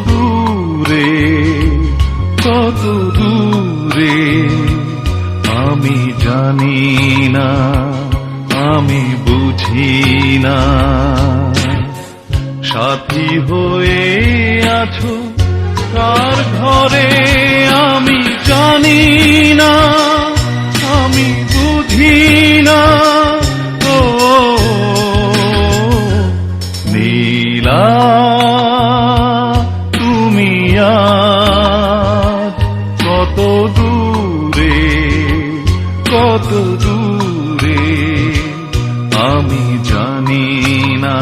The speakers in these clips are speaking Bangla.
দূরে, কত দূরে আমি জানি না, আমি বুঝি না। সাথী হয়ে আছো কার ঘরে আমি জানি না, আমি বুঝি না। ও নীলা, তুমি আজ কত দূরে, কত দূরে আমি জানি না,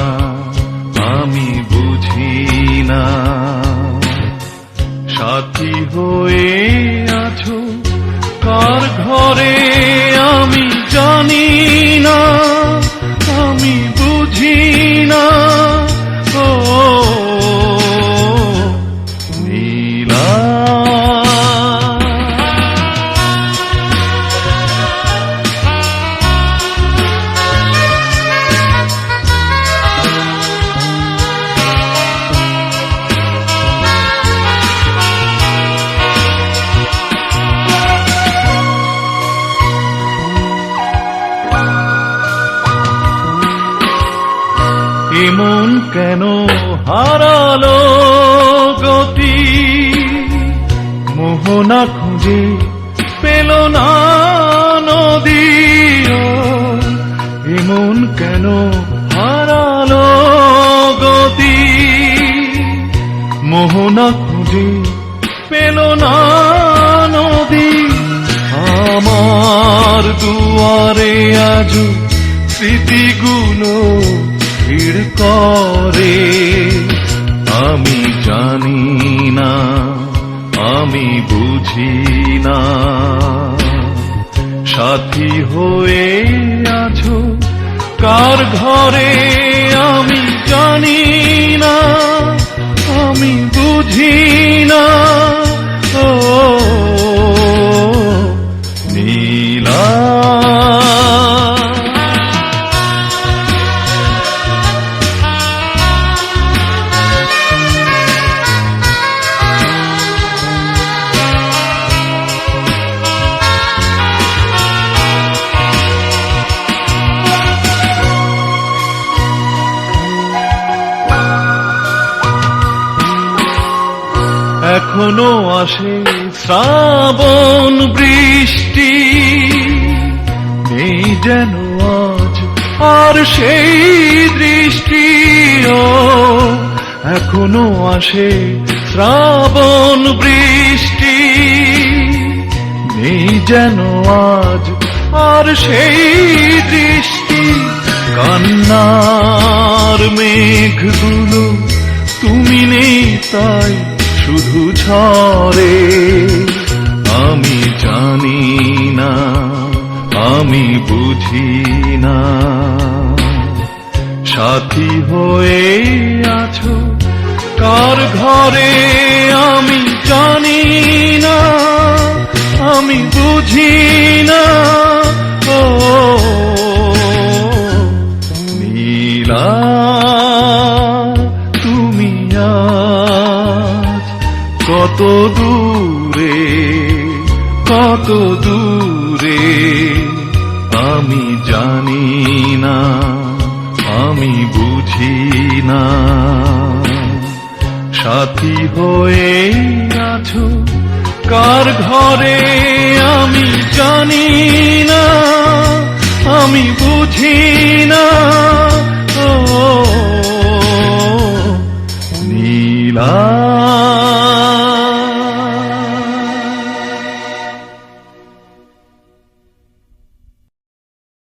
আমি বুঝি না। সাথী হয়ে আছো কার ঘরে আমি জানি না, আমি বুঝি না। ও নীলা, এমন কেন হারালো গতি, মোহনা খুঁজে পেল না নদী। এমন কেন হারালো গতি, মোহনা খুঁজে পেল না নদী। আমার দুয়ারে আজ স্মৃতিগুলো ভিড় করে, আমি জানি না, আমি বুঝি না। সাথী হয়ে আছো কার ঘরে আমি জানি না, আমি বুঝি না। ও নীলা, এখনো আসে শ্রাবণ বৃষ্টি, নেই যেন আজ আর সেই দৃষ্টি। ও এখনো আসে শ্রাবণ বৃষ্টি, নেই যেন আজ আর সেই দৃষ্টি। কান্নার মেঘগুলো তুমি নেই তাই শুধু ঝরে, আমি জানি না, আমি বুঝি না। সাথী হয়ে আছো কার ঘরে আমি জানি না, আমি বুঝি না। ও নীলা, তুমি আজ কত দূরে, কত দূরে আমি জানি না, আমি বুঝি না। সাথী হয়ে আছো কার ঘরে আমি জানি না, আমি বুঝি না। ও নীলা।